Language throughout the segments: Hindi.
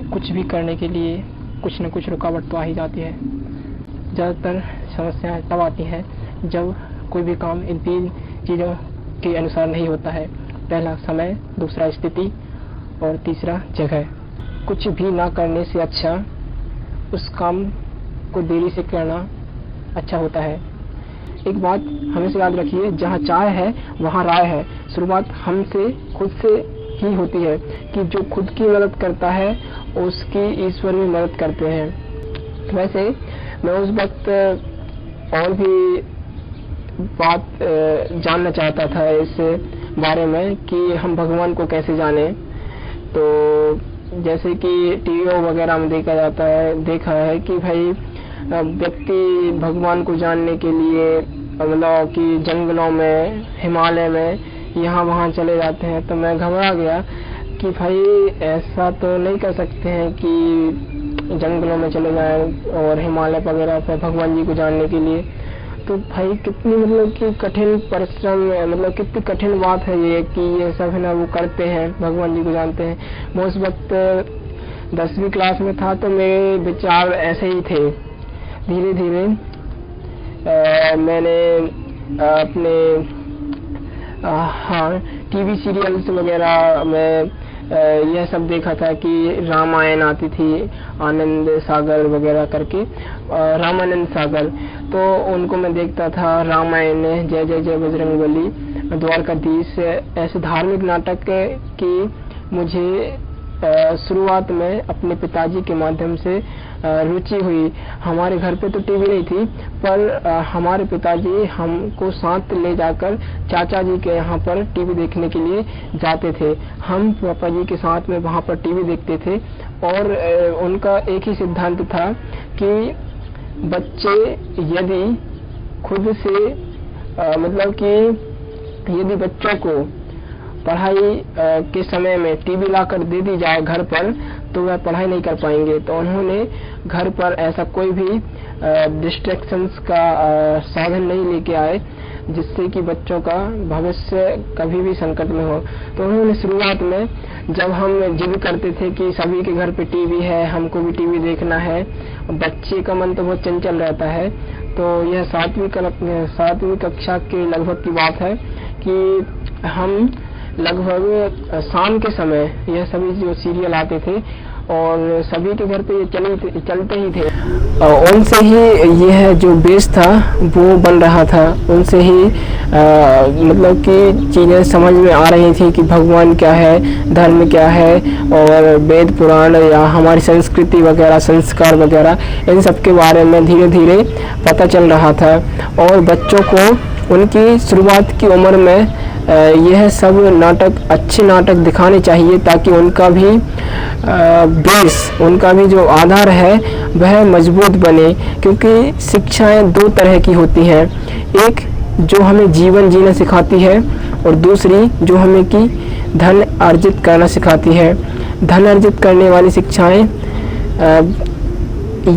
कुछ भी करने के लिए कुछ न कुछ रुकावट तो आ ही जाती है। ज़्यादातर समस्याएं तब आती हैं जब कोई भी काम इन 3 चीज़ों के अनुसार नहीं होता है। पहला समय, दूसरा स्थिति और तीसरा जगह। कुछ भी ना करने से अच्छा उस काम को देरी से करना अच्छा होता है। एक बात हमेशा याद रखिए, जहाँ चाय है वहाँ राय है। शुरुआत हमसे खुद से ही होती है कि जो खुद की मदद करता है उसकी ईश्वर भी मदद करते हैं। वैसे मैं उस वक्त और भी बात जानना चाहता था इस बारे में कि हम भगवान को कैसे जाने। तो जैसे कि टीवी वगैरह में देखा है कि भाई व्यक्ति भगवान को जानने के लिए मतलब कि जंगलों में, हिमालय में, यहाँ वहाँ चले जाते हैं। तो मैं घबरा गया कि भाई ऐसा तो नहीं कर सकते हैं कि जंगलों में चले जाएं और हिमालय वगैरह पे भगवान जी को जानने के लिए। तो भाई कितनी मतलब कि कठिन परिश्रम, मतलब कितनी कठिन बात है ये कि ये सब है ना वो करते हैं, भगवान जी को जानते हैं। मैं उस वक्त 10वीं क्लास में था तो मेरे विचार ऐसे ही थे। धीरे धीरे मैंने अपने टीवी सीरियल्स वगैरह में यह सब देखा था कि रामायण आती थी, आनंद सागर वगैरह करके, रामानंद सागर। तो उनको मैं देखता था। रामायण, जय जय जय बजरंगबली, द्वारकाधीश, ऐसे धार्मिक नाटक की मुझे शुरुआत में अपने पिताजी के माध्यम से रुचि हुई। हमारे घर पे तो टीवी नहीं थी, पर हमारे पिताजी हमको साथ ले जाकर चाचा जी के यहाँ पर टीवी देखने के लिए जाते थे। हम पापा जी के साथ में वहाँ पर टीवी देखते थे और उनका एक ही सिद्धांत था कि बच्चे यदि खुद से मतलब कि यदि बच्चों को पढ़ाई के समय में टीवी लाकर दे दी जाए घर पर तो वह पढ़ाई नहीं कर पाएंगे। तो उन्होंने घर पर ऐसा कोई भी डिस्ट्रैक्शंस का साधन नहीं लेके आए जिससे कि बच्चों का भविष्य कभी भी संकट में हो। तो उन्होंने शुरुआत में, जब हम जिद करते थे कि सभी के घर पे टीवी है, हमको भी टीवी देखना है, बच्चे का मन तो बहुत चंचल रहता है। तो यह 7वीं कक्षा के लगभग की बात है कि हम लगभग शाम के समय यह सभी जो सीरियल आते थे और सभी के घर पे ये चलते ही थे, उनसे ही यह जो बेस था वो बन रहा था। उनसे ही मतलब कि चीज़ें समझ में आ रही थी कि भगवान क्या है, धर्म क्या है, और वेद पुराण या हमारी संस्कृति वगैरह, संस्कार वगैरह, इन सब के बारे में धीरे धीरे पता चल रहा था। और बच्चों को उनकी शुरुआत की उम्र में यह सब नाटक, अच्छे नाटक दिखाने चाहिए ताकि उनका भी बेस, उनका भी जो आधार है वह मजबूत बने। क्योंकि शिक्षाएं 2 तरह की होती हैं, एक जो हमें जीवन जीना सिखाती है और दूसरी जो हमें कि धन अर्जित करना सिखाती है। धन अर्जित करने वाली शिक्षाएं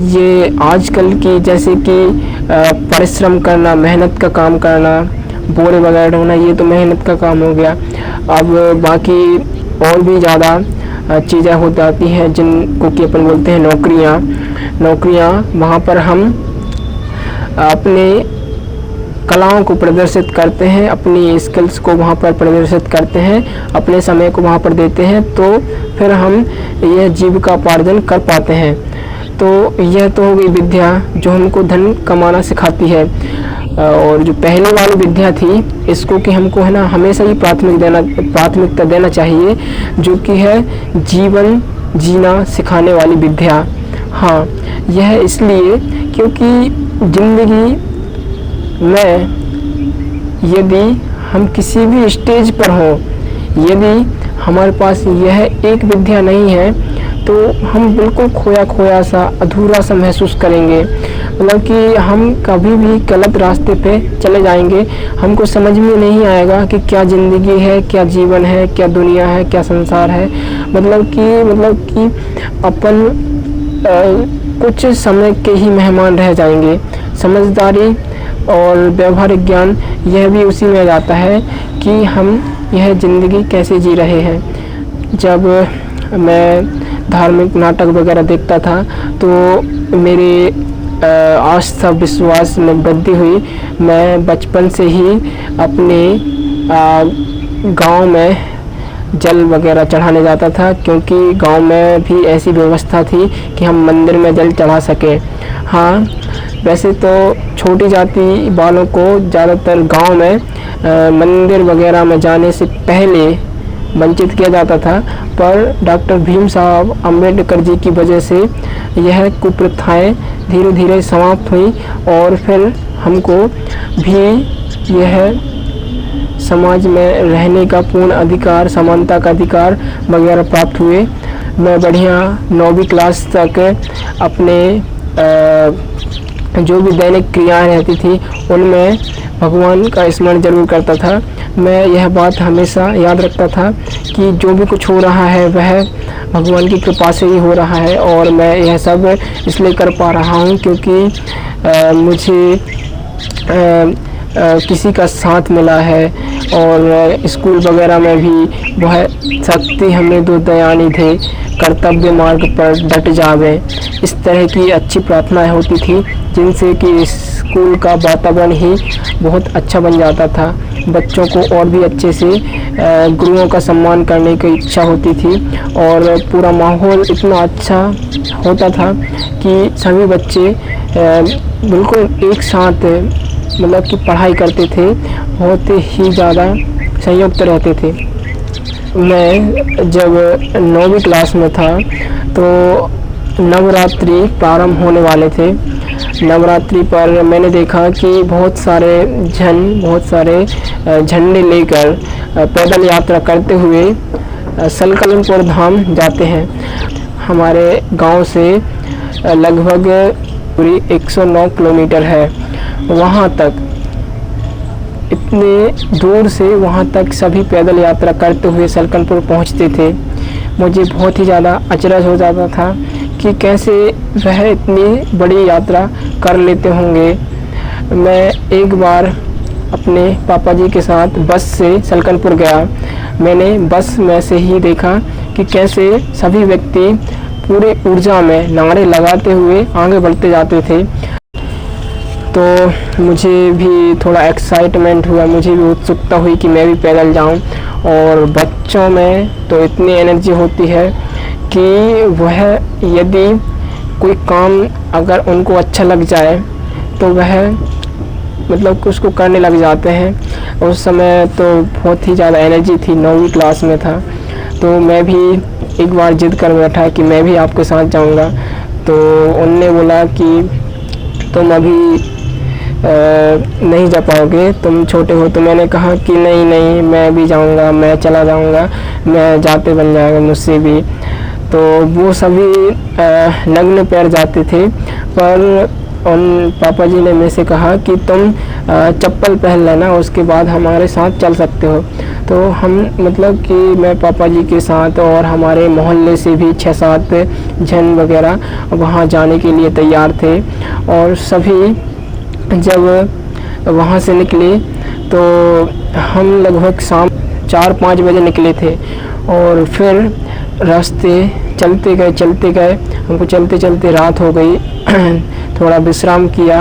ये आजकल की, जैसे कि परिश्रम करना, मेहनत का काम करना, बोरे वगैरह ढोना, ये तो मेहनत का काम हो गया। अब बाकी और भी ज़्यादा चीज़ें हो जाती हैं जिनको कि अपन बोलते हैं नौकरियाँ। वहाँ पर हम अपने कलाओं को प्रदर्शित करते हैं, अपनी स्किल्स को वहाँ पर प्रदर्शित करते हैं, अपने समय को वहाँ पर देते हैं, तो फिर हम यह जीविकापार्जन कर पाते हैं। तो यह तो हो गई विद्या जो हमको धन कमाना सिखाती है। और जो पहले वाली विद्या थी, इसको कि हमको है ना हमेशा ही प्राथमिकता देना चाहिए, जो कि है जीवन जीना सिखाने वाली विद्या। हाँ, यह इसलिए क्योंकि ज़िंदगी में यदि हम किसी भी स्टेज पर हों, यदि हमारे पास यह एक विद्या नहीं है तो हम बिल्कुल खोया सा, अधूरा सा महसूस करेंगे। मतलब कि हम कभी भी गलत रास्ते पे चले जाएंगे, हमको समझ में नहीं आएगा कि क्या ज़िंदगी है, क्या जीवन है, क्या दुनिया है, क्या संसार है। मतलब कि अपन कुछ समय के ही मेहमान रह जाएंगे। समझदारी और व्यवहारिक ज्ञान यह भी उसी में जाता है कि हम यह ज़िंदगी कैसे जी रहे हैं। जब मैं धार्मिक नाटक वगैरह देखता था, तो मेरे आस्था विश्वास में वृद्धि हुई। मैं बचपन से ही अपने गांव में जल वगैरह चढ़ाने जाता था, क्योंकि गांव में भी ऐसी व्यवस्था थी कि हम मंदिर में जल चढ़ा सकें। हाँ, वैसे तो छोटी जाति वालों को ज़्यादातर गांव में मंदिर वगैरह में जाने से पहले वंचित किया जाता था, पर डॉक्टर भीम साहब अम्बेडकर जी की वजह से यह कुप्रथाएं धीरे धीरे समाप्त हुई और फिर हमको भी यह समाज में रहने का पूर्ण अधिकार, समानता का अधिकार वगैरह प्राप्त हुए। मैं बढ़िया 9वीं क्लास तक अपने जो भी दैनिक क्रियाएं रहती थी उनमें भगवान का स्मरण जरूर करता था। मैं यह बात हमेशा याद रखता था कि जो भी कुछ हो रहा है वह भगवान की कृपा से ही हो रहा है, और मैं यह सब इसलिए कर पा रहा हूँ क्योंकि मुझे किसी का साथ मिला है। और स्कूल वगैरह में भी वह शक्ति हमें दो दयानी थे, कर्तव्य मार्ग पर डट जावे, इस तरह की अच्छी प्रार्थनाएं होती थी, जिनसे कि स्कूल का वातावरण ही बहुत अच्छा बन जाता था। बच्चों को और भी अच्छे से गुरुओं का सम्मान करने की इच्छा होती थी, और पूरा माहौल इतना अच्छा होता था कि सभी बच्चे बिल्कुल एक साथ मतलब कि पढ़ाई करते थे, बहुत ही ज़्यादा संयुक्त रहते थे। मैं जब 9वीं क्लास में था तो नवरात्रि प्रारंभ होने वाले थे। नवरात्रि पर मैंने देखा कि बहुत सारे झंडे लेकर पैदल यात्रा करते हुए सलकलनपुर धाम जाते हैं। हमारे गांव से लगभग पूरी 109 किलोमीटर है। वहाँ तक इतने दूर से वहाँ तक सभी पैदल यात्रा करते हुए सलकनपुर पहुँचते थे। मुझे बहुत ही ज़्यादा अचरज हो जाता था कि कैसे वह इतनी बड़ी यात्रा कर लेते होंगे। मैं एक बार अपने पापा जी के साथ बस से सलकनपुर गया। मैंने बस में से ही देखा कि कैसे सभी व्यक्ति पूरे ऊर्जा में नारे लगाते हुए आगे बढ़ते जाते थे। तो मुझे भी थोड़ा एक्साइटमेंट हुआ, मुझे भी उत्सुकता हुई कि मैं भी पैदल जाऊं। और बच्चों में तो इतनी एनर्जी होती है कि वह यदि कोई काम अगर उनको अच्छा लग जाए तो वह मतलब उसको करने लग जाते हैं। उस समय तो बहुत ही ज़्यादा एनर्जी थी, 9वीं क्लास में था, तो मैं भी एक बार जिद कर बैठा कि मैं भी आपके साथ जाऊंगा। तो उनने बोला कि तुम अभी नहीं जा पाओगे, तुम छोटे हो। तो मैंने कहा कि नहीं मैं भी जाऊंगा, मैं चला जाऊंगा, मैं जाते बन जाएगा मुझसे भी। तो वो सभी नग्न पैर जाते थे, पर उन पापा जी ने मेरे से कहा कि तुम चप्पल पहन लेना, उसके बाद हमारे साथ चल सकते हो। तो हम मतलब कि मैं पापा जी के साथ और हमारे मोहल्ले से भी 6-7 जन वगैरह वहाँ जाने के लिए तैयार थे। और सभी जब वहाँ से निकले तो हम लगभग शाम 4-5 बजे निकले थे, और फिर रास्ते चलते गए। हमको चलते चलते रात हो गई। थोड़ा विश्राम किया,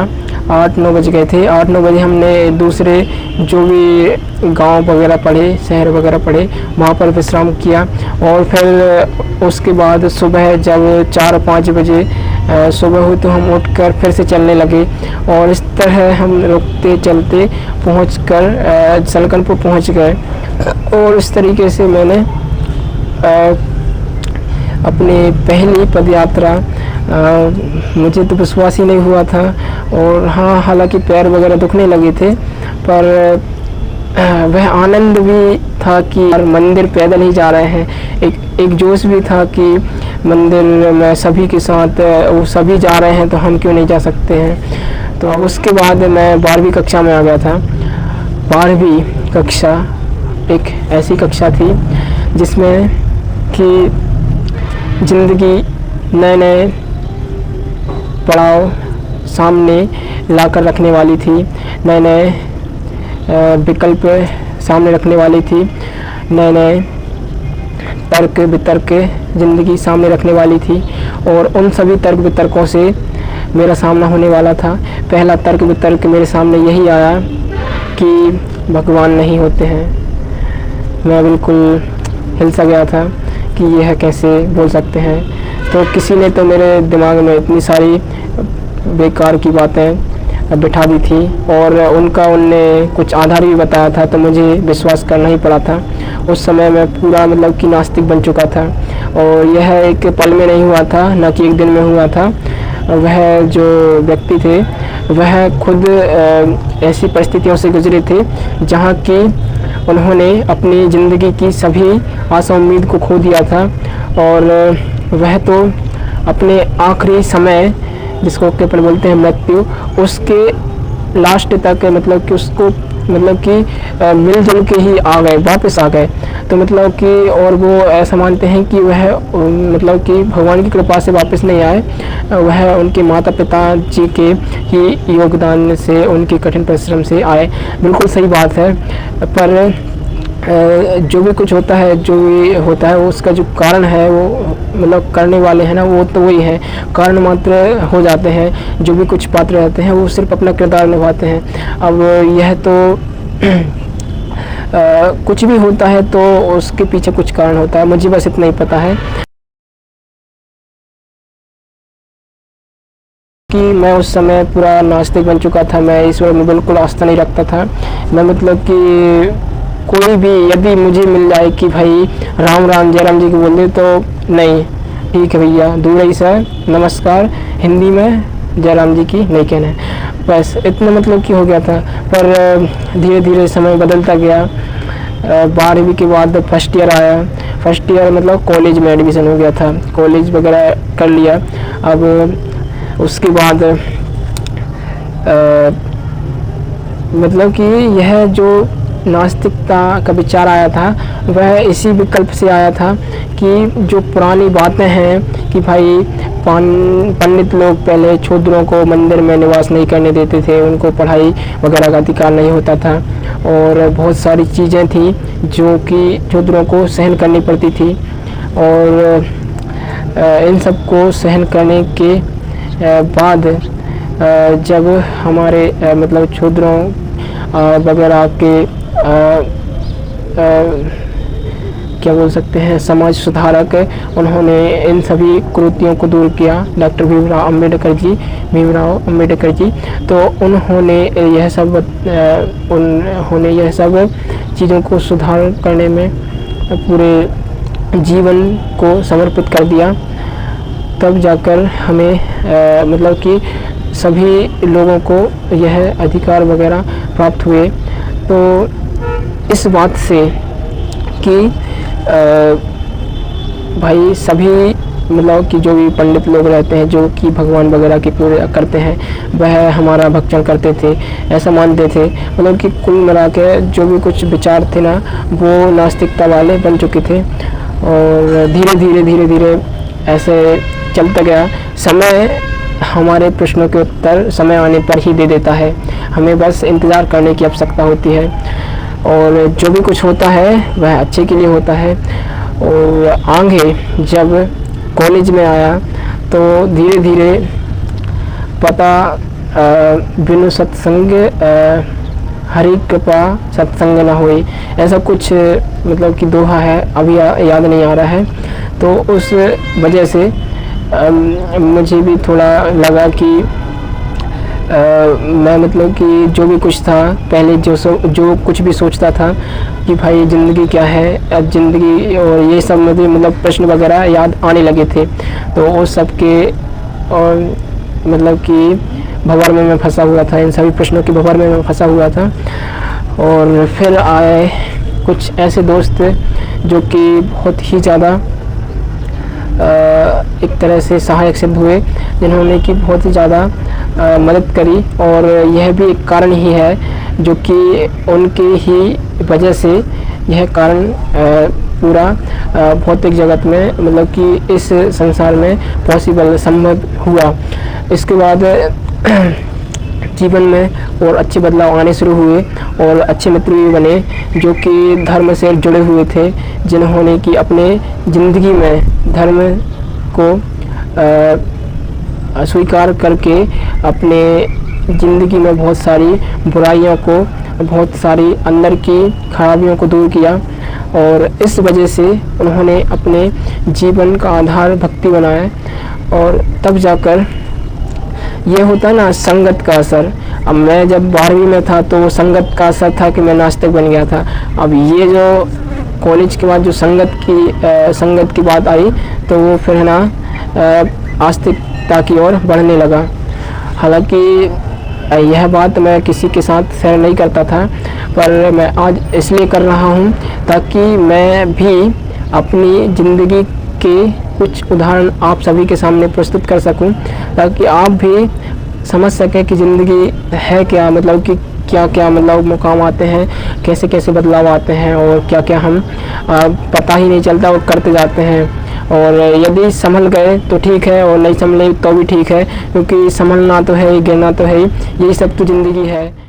8-9 बज गए थे। 8-9 बजे हमने दूसरे जो भी गांव वगैरह पड़े, शहर वगैरह पड़े, वहाँ पर विश्राम किया। और फिर उसके बाद सुबह जब 4-5 बजे सुबह हुई तो हम उठकर फिर से चलने लगे। और इस तरह हम रुकते चलते पहुंचकर सलकनपुर पहुंच गए। और इस तरीके से मैंने अपनी पहली पदयात्रा, मुझे तो विश्वास ही नहीं हुआ था। और हाँ, हालांकि पैर वगैरह दुखने लगे थे, पर वह आनंद भी था कि मंदिर पैदल ही जा रहे हैं। एक जोश भी था कि मंदिर में सभी के साथ वो सभी जा रहे हैं तो हम क्यों नहीं जा सकते हैं। तो उसके बाद मैं 12वीं कक्षा में आ गया था। 12वीं कक्षा एक ऐसी कक्षा थी जिसमें कि ज़िंदगी नए पड़ाव सामने लाकर रखने वाली थी, नए विकल्प सामने रखने वाली थी, नए तर्क वितर्क ज़िंदगी सामने रखने वाली थी और उन सभी तर्क वितर्कों से मेरा सामना होने वाला था। पहला तर्क वितर्क मेरे सामने यही आया कि भगवान नहीं होते हैं। मैं बिल्कुल हिल सा गया था कि यह कैसे बोल सकते हैं। तो किसी ने तो मेरे दिमाग में इतनी सारी बेकार की बातें बिठा दी थी और उनने कुछ आधार भी बताया था, तो मुझे विश्वास करना ही पड़ा था। उस समय मैं पूरा मतलब कि नास्तिक बन चुका था और यह एक पल में नहीं हुआ था, न कि एक दिन में हुआ था। वह जो व्यक्ति थे वह खुद ऐसी परिस्थितियों से गुजरे थे जहाँ कि उन्होंने अपनी ज़िंदगी की सभी आशा उम्मीद को खो दिया था और वह तो अपने आखिरी समय, जिसको के अपन बोलते हैं मृत्यु, उसके लास्ट तक मतलब कि उसको मतलब कि मिलजुल के ही आ गए, वापस आ गए। तो मतलब कि और वो ऐसा मानते हैं कि वह मतलब कि भगवान की कृपा से वापस नहीं आए, वह उनके माता पिता जी के ही योगदान से, उनके कठिन परिश्रम से आए। बिल्कुल सही बात है, पर जो भी कुछ होता है, जो भी होता है, उसका जो कारण है वो मतलब करने वाले हैं ना, वो तो वही है, कारण मात्र हो जाते हैं। जो भी कुछ पात्र रहते हैं वो सिर्फ अपना किरदार निभाते हैं। अब यह तो कुछ भी होता है तो उसके पीछे कुछ कारण होता है, मुझे बस इतना ही पता है कि मैं उस समय पूरा नास्तिक बन चुका था। मैं ईश्वर में बिल्कुल आस्था नहीं रखता था। मैं मतलब कि कोई भी यदि मुझे मिल जाए कि भाई राम राम जय राम जी की बोल दे, तो नहीं, ठीक है भैया, दूर ही सर, नमस्कार, हिंदी में जय राम जी की नहीं कहना है, बस इतना मतलब कि हो गया था। पर धीरे धीरे समय बदलता गया। 12वीं के बाद फर्स्ट ईयर आया। फर्स्ट ईयर मतलब कॉलेज में एडमिशन हो गया था, कॉलेज वगैरह कर लिया। अब उसके बाद मतलब कि यह जो नास्तिकता का विचार आया था वह इसी विकल्प से आया था कि जो पुरानी बातें हैं कि भाई पंडित लोग पहले शूद्रों को मंदिर में निवास नहीं करने देते थे, उनको पढ़ाई वगैरह का अधिकार नहीं होता था और बहुत सारी चीज़ें थी जो कि शूद्रों को सहन करनी पड़ती थी। और इन सब को सहन करने के बाद जब हमारे मतलब शूद्रों वगैरह के क्या बोल सकते हैं, समाज सुधारक, उन्होंने इन सभी कुरीतियों को दूर किया। डॉक्टर भीमराव अम्बेडकर जी, तो उन्होंने यह सब चीज़ों को सुधार करने में पूरे जीवन को समर्पित कर दिया। तब जाकर हमें मतलब कि सभी लोगों को यह अधिकार वगैरह प्राप्त हुए। तो इस बात से कि भाई सभी मतलब कि जो भी पंडित लोग रहते हैं, जो कि भगवान वगैरह की पूजा करते हैं, वह हमारा भक्षण करते थे, ऐसा मानते थे। मतलब कि कुल मिला के जो भी कुछ विचार थे ना, वो नास्तिकता वाले बन चुके थे। और धीरे धीरे ऐसे चलता गया। समय हमारे प्रश्नों के उत्तर समय आने पर ही दे देता है, हमें बस इंतज़ार करने की आवश्यकता होती है। और जो भी कुछ होता है वह अच्छे के लिए होता है। और आगे जब कॉलेज में आया तो धीरे धीरे पता बिनु सत्संग हरि कृपा सत्संग न होई, ऐसा कुछ मतलब कि दोहा है, अभी याद नहीं आ रहा है। तो उस वजह से मुझे भी थोड़ा लगा कि मैं मतलब कि जो भी कुछ था पहले, जो कुछ भी सोचता था कि भाई ज़िंदगी क्या है, ज़िंदगी और ये सब मुझे मतलब प्रश्न वगैरह याद आने लगे थे। तो उस सब के और मतलब कि भंवर में मैं फंसा हुआ था, इन सभी प्रश्नों के भंवर में मैं फंसा हुआ था। और फिर आए कुछ ऐसे दोस्त जो कि बहुत ही ज़्यादा एक तरह से सहायक सिद्ध हुए, जिन्होंने कि बहुत ही ज़्यादा मदद करी। और यह भी एक कारण ही है जो कि उनके ही वजह से यह कारण पूरा भौतिक जगत में मतलब कि इस संसार में संभव हुआ। इसके बाद जीवन में और अच्छे बदलाव आने शुरू हुए और अच्छे मित्र भी बने जो कि धर्म से जुड़े हुए थे, जिन्होंने कि अपने ज़िंदगी में धर्म को स्वीकार करके अपने ज़िंदगी में बहुत सारी बुराइयों को, बहुत सारी अंदर की खराबियों को दूर किया और इस वजह से उन्होंने अपने जीवन का आधार भक्ति बनाया। और तब जाकर ये होता ना संगत का असर। अब मैं जब 12वीं में था तो वो संगत का असर था कि मैं नास्तिक बन गया था। अब ये जो कॉलेज के बाद जो संगत की बात आई तो वो फिर है ना आस्तिकता की ओर बढ़ने लगा। हालांकि यह बात मैं किसी के साथ शेयर नहीं करता था, पर मैं आज इसलिए कर रहा हूँ ताकि मैं भी अपनी ज़िंदगी के कुछ उदाहरण आप सभी के सामने प्रस्तुत कर सकूं, ताकि आप भी समझ सकें कि ज़िंदगी है क्या, मतलब कि क्या क्या मतलब मुकाम आते हैं, कैसे कैसे बदलाव आते हैं और क्या क्या हम पता ही नहीं चलता और करते जाते हैं। और यदि संभल गए तो ठीक है और नहीं संभले तो भी ठीक है, क्योंकि संभलना तो है ही, गिरना तो है ही, यही सब तो ज़िंदगी है।